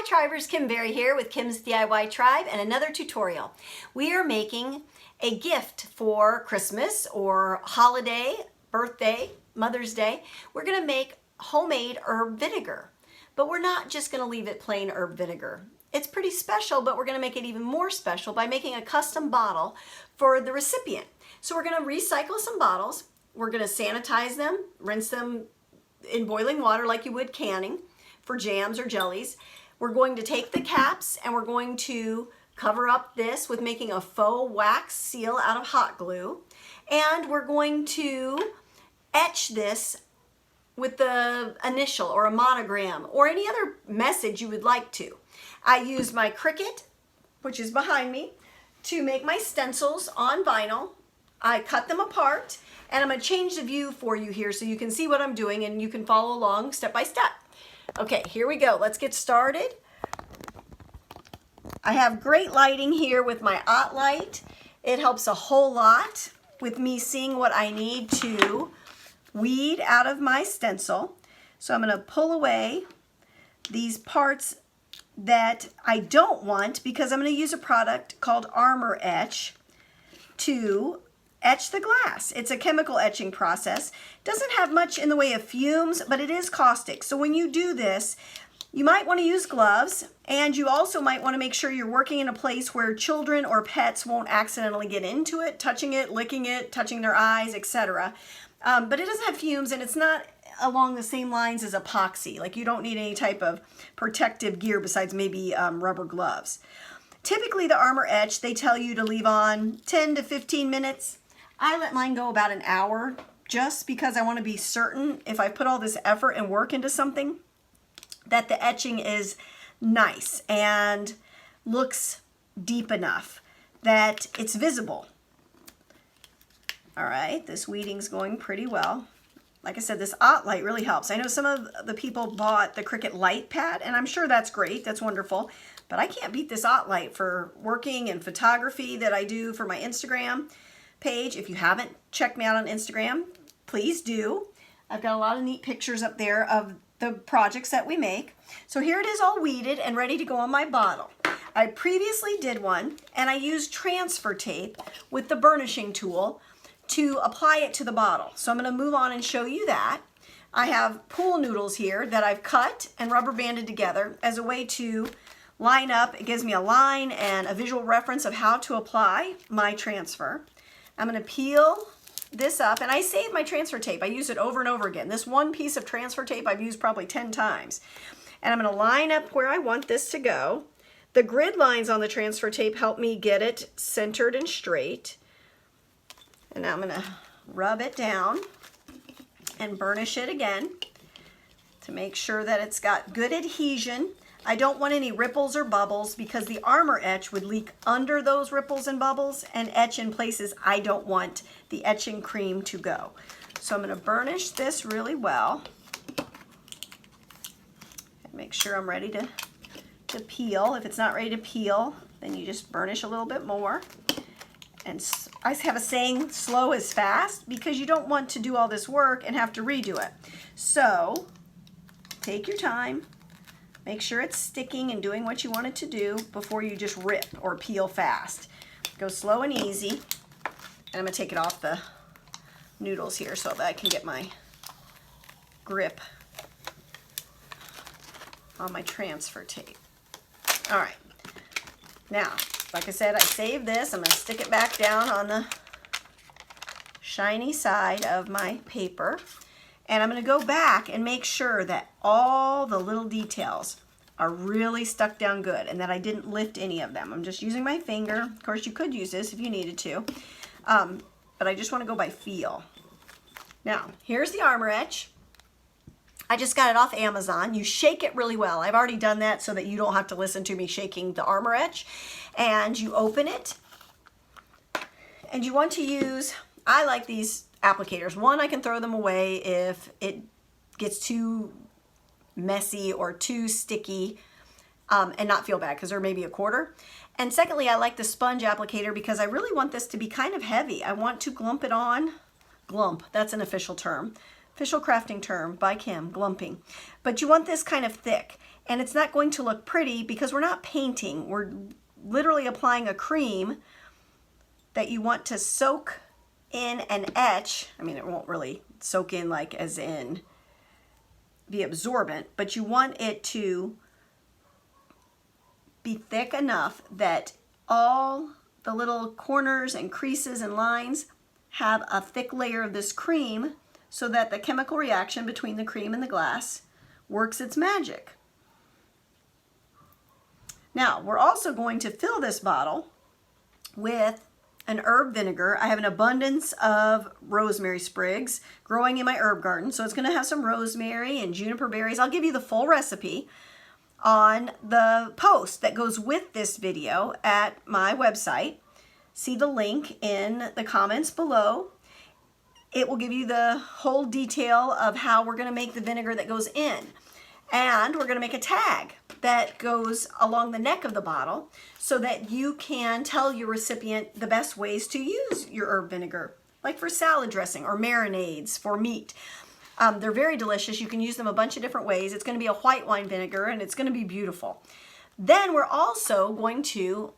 Hi Tribers, Kim Berry here with Kim's DIY Tribe and another tutorial. We are making a gift for Christmas or holiday, birthday, Mother's Day. We're going to make homemade herb vinegar, but we're not just going to leave it plain herb vinegar. It's pretty special, but we're going to make it even more special by making a custom bottle for the recipient. So we're going to recycle some bottles. We're going to sanitize them, rinse them in boiling water like you would canning for jams or jellies. We're going to take the caps and we're going to cover up this with making a faux wax seal out of hot glue. And we're going to etch this with the initial or a monogram or any other message you would like to. I used my Cricut, which is behind me, to make my stencils on vinyl. I cut them apart and I'm going to change the view for you here so you can see what I'm doing and you can follow along step by step. Okay, here we go. Let's get started. I have great lighting here with my OT light. It helps a whole lot with me seeing what I need to weed out of my stencil. So I'm going to pull away these parts that I don't want because I'm going to use a product called Etch to etch the glass. It's a chemical etching process. Doesn't have much in the way of fumes, but it is caustic. So when you do this, you might want to use gloves, and you also might want to make sure you're working in a place where children or pets won't accidentally get into it, touching it, licking it, touching their eyes, etc. But it doesn't have fumes, and it's not along the same lines as epoxy. Like you don't need any type of protective gear besides maybe rubber gloves. Typically the Etch, they tell you to leave on 10 to 15 minutes. I let mine go about an hour just because I want to be certain if I put all this effort and work into something that the etching is nice and looks deep enough that it's visible. All right, this weeding's going pretty well. Like I said, this OT light really helps. I know some of the people bought the Cricut light pad, and I'm sure that's great, that's wonderful, but I can't beat this OT light for working and photography that I do for my Instagram page. If you haven't checked me out on Instagram, please do. I've got a lot of neat pictures up there of the projects that we make. So here it is all weeded and ready to go on my bottle. I previously did one and I used transfer tape with the burnishing tool to apply it to the bottle. So I'm going to move on and show you that. I have pool noodles here that I've cut and rubber banded together as a way to line up. It gives me a line and a visual reference of how to apply my transfer. I'm going to peel this up, and I save my transfer tape. I use it over and over again. This one piece of transfer tape I've used probably 10 times. And I'm going to line up where I want this to go. The grid lines on the transfer tape help me get it centered and straight. And now I'm going to rub it down and burnish it again to make sure that it's got good adhesion. I don't want any ripples or bubbles because the Etch would leak under those ripples and bubbles and etch in places I don't want the etching cream to go. So I'm going to burnish this really well and make sure I'm ready to peel. If it's not ready to peel, then you just burnish a little bit more. And I have a saying, slow is fast, because you don't want to do all this work and have to redo it. So take your time. Make sure it's sticking and doing what you want it to do before you just rip or peel fast. Go slow and easy. And I'm going to take it off the noodles here so that I can get my grip on my transfer tape. All right. Now, like I said, I saved this. I'm going to stick it back down on the shiny side of my paper. And I'm going to go back and make sure that all the little details are really stuck down good and that I didn't lift any of them. I'm just using my finger. Of course, you could use this if you needed to, but I just want to go by feel. Now, here's the Etch. I just got it off Amazon. You shake it really well. I've already done that so that you don't have to listen to me shaking the Etch. And you open it, and you want to use, I like these applicators. One, I can throw them away if it gets too messy or too sticky and not feel bad because they're maybe a quarter. And secondly, I like the sponge applicator because I really want this to be kind of heavy. I want to glump it on. Glump, that's an official term. Official crafting term by Kim, glumping. But you want this kind of thick. and it's not going to look pretty because we're not painting. We're literally applying a cream that you want to soak in and etch. I mean, it won't really soak in like as in be absorbent, but you want it to be thick enough that all the little corners and creases and lines have a thick layer of this cream so that the chemical reaction between the cream and the glass works its magic. Now, we're also going to fill this bottle with an herb vinegar. I have an abundance of rosemary sprigs growing in my herb garden, so it's going to have some rosemary and juniper berries. I'll give you the full recipe on the post that goes with this video at my website. See the link in the comments below. It will give you the whole detail of how we're going to make the vinegar that goes in. And we're going to make a tag that goes along the neck of the bottle so that you can tell your recipient the best ways to use your herb vinegar, like for salad dressing or marinades for meat. They're very delicious. You can use them a bunch of different ways. It's going to be a white wine vinegar and it's going to be beautiful. Then we're also going to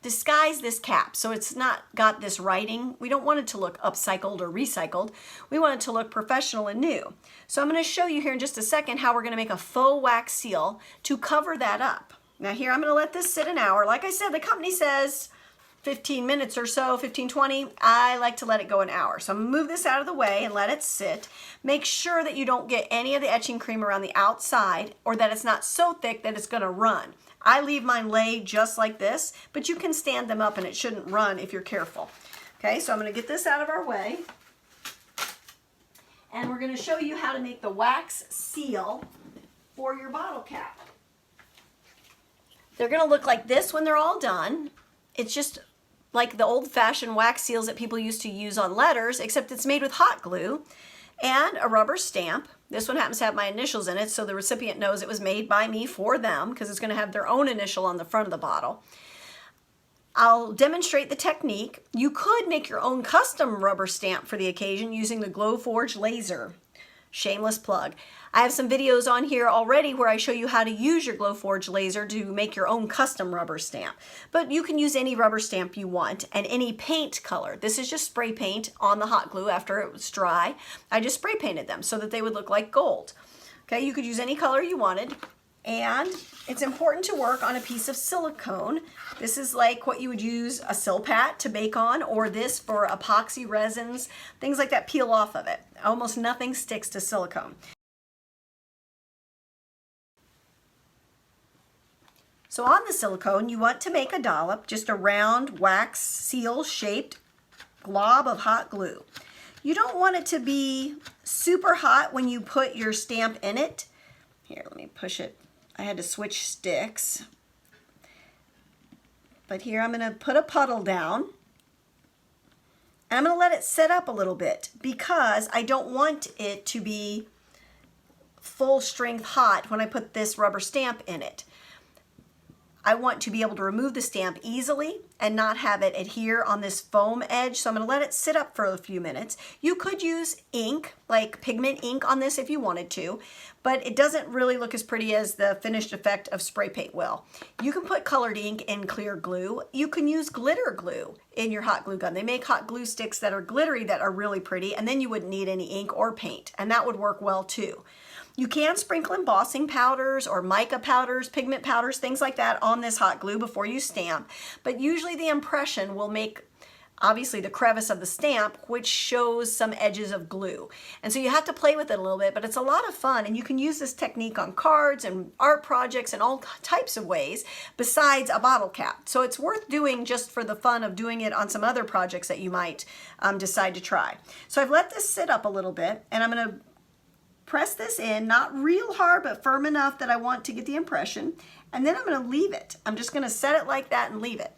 disguise this cap so it's not got this writing. We don't want it to look upcycled or recycled. We want it to look professional and new. So I'm going to show you here in just a second how we're going to make a faux wax seal to cover that up. Now here I'm going to let this sit an hour. Like I said, the company says 15 minutes or so, 15, 20. I like to let it go an hour. So I'm going to move this out of the way and let it sit. Make sure that you don't get any of the etching cream around the outside or that it's not so thick that it's going to run. I leave mine laid just like this, but you can stand them up and it shouldn't run if you're careful. Okay, so I'm going to get this out of our way. And we're going to show you how to make the wax seal for your bottle cap. They're going to look like this when they're all done. It's just like the old-fashioned wax seals that people used to use on letters, except it's made with hot glue and a rubber stamp. This one happens to have my initials in it, so the recipient knows it was made by me for them because it's going to have their own initial on the front of the bottle. I'll demonstrate the technique. You could make your own custom rubber stamp for the occasion using the Glowforge laser. Shameless plug. I have some videos on here already where I show you how to use your Glowforge laser to make your own custom rubber stamp. But you can use any rubber stamp you want and any paint color. This is just spray paint on the hot glue after it was dry. I just spray painted them so that they would look like gold. Okay, you could use any color you wanted. And it's important to work on a piece of silicone. This is like what you would use a Silpat to bake on, or this for epoxy resins. Things like that peel off of it. Almost nothing sticks to silicone. So on the silicone, you want to make a dollop, just a round wax seal shaped glob of hot glue. You don't want it to be super hot when you put your stamp in it. Here, let me push it. I had to switch sticks. But here I'm going to put a puddle down. And I'm going to let it set up a little bit because I don't want it to be full strength hot when I put this rubber stamp in it. I want to be able to remove the stamp easily and not have it adhere on this foam edge. So I'm going to let it sit up for a few minutes. You could use ink, like pigment ink on this if you wanted to, but it doesn't really look as pretty as the finished effect of spray paint will. You can put colored ink in clear glue. You can use glitter glue in your hot glue gun. They make hot glue sticks that are glittery that are really pretty, and then you wouldn't need any ink or paint, and that would work well too. You can sprinkle embossing powders or mica powders, pigment powders, things like that on this hot glue before you stamp. But usually the impression will make, obviously, the crevice of the stamp, which shows some edges of glue. And so you have to play with it a little bit, but it's a lot of fun. And you can use this technique on cards and art projects and all types of ways besides a bottle cap. So it's worth doing just for the fun of doing it on some other projects that you might decide to try. So I've let this sit up a little bit, and I'm going to press this in, not real hard, but firm enough that I want to get the impression. And then I'm going to leave it. I'm just going to set it like that and leave it.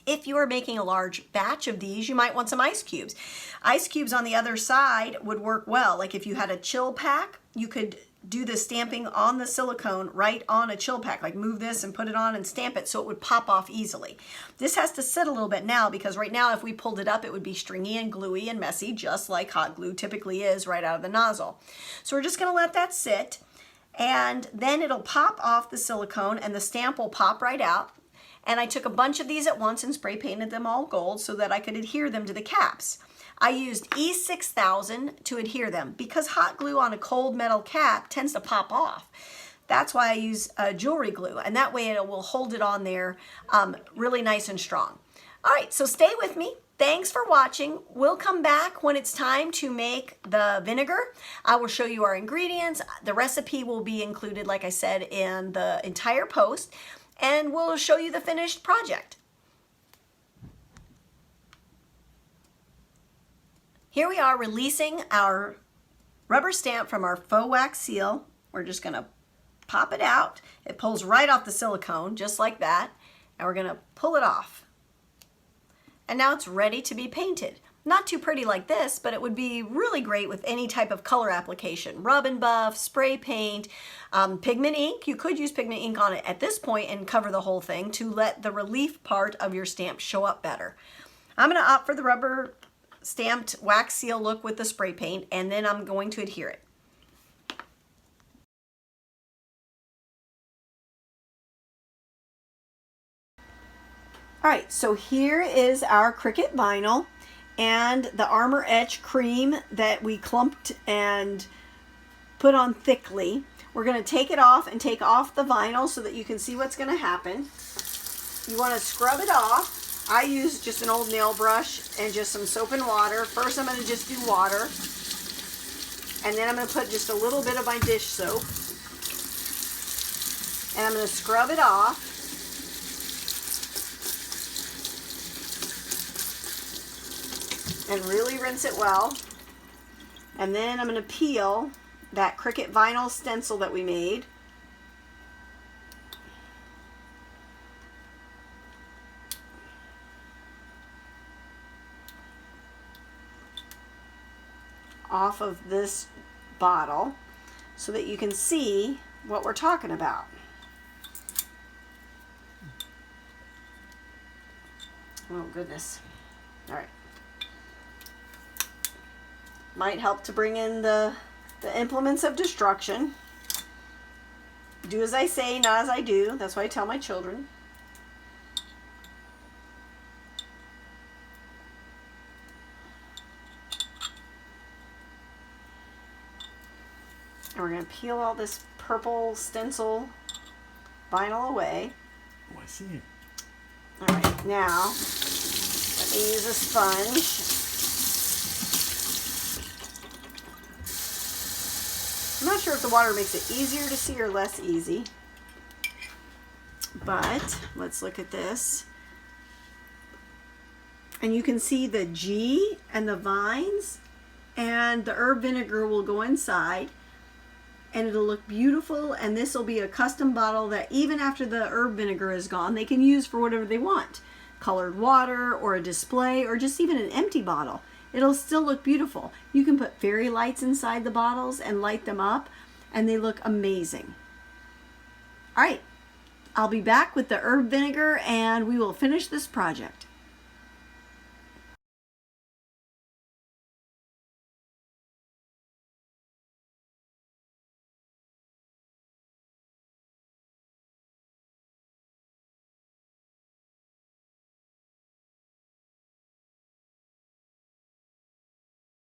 If you are making a large batch of these, you might want some ice cubes. Ice cubes on the other side would work well. Like if you had a chill pack, you could do the stamping on the silicone right on a chill pack, like move this and put it on and stamp it so it would pop off easily. This has to sit a little bit now because right now if we pulled it up it would be stringy and gluey and messy, just like hot glue typically is right out of the nozzle. So we're just going to let that sit, and then it'll pop off the silicone and the stamp will pop right out. And I took a bunch of these at once and spray painted them all gold so that I could adhere them to the caps. I used E6000 to adhere them because hot glue on a cold metal cap tends to pop off. That's why I use jewelry glue, and that way it will hold it on there really nice and strong. All right, so stay with me. Thanks for watching. We'll come back when it's time to make the vinegar. I will show you our ingredients. The recipe will be included, like I said, in the entire post, and we'll show you the finished project. Here we are releasing our rubber stamp from our faux wax seal. We're just gonna pop it out. It pulls right off the silicone, just like that. And we're gonna pull it off. And now it's ready to be painted. Not too pretty like this, but it would be really great with any type of color application. Rub and buff, spray paint, pigment ink. You could use pigment ink on it at this point and cover the whole thing to let the relief part of your stamp show up better. I'm gonna opt for the rubber stamped wax seal look with the spray paint, and then I'm going to adhere it. All right, so here is our Cricut vinyl and the Armor Etch cream that we clumped and put on thickly. We're going to take it off and take off the vinyl so that you can see what's going to happen. You want to scrub it off. I use just an old nail brush and just some soap and water. First I'm going to just do water, and then I'm going to put just a little bit of my dish soap, and I'm going to scrub it off. And really rinse it well. And then I'm going to peel that Cricut vinyl stencil that we made. Off of this bottle so that you can see what we're talking about. Oh goodness. All right. Might help to bring in the implements of destruction. Do as I say, not as I do. That's what I tell my children. And we're going to peel all this purple stencil vinyl away. Oh, I see it. All right, now let me use a sponge. I'm not sure if the water makes it easier to see or less easy, but let's look at this. And you can see the G and the vines, and the herb vinegar will go inside. And it'll look beautiful, and this will be a custom bottle that even after the herb vinegar is gone, they can use for whatever they want. Colored water, or a display, or just even an empty bottle. It'll still look beautiful. You can put fairy lights inside the bottles and light them up, and they look amazing. All right, I'll be back with the herb vinegar, and we will finish this project.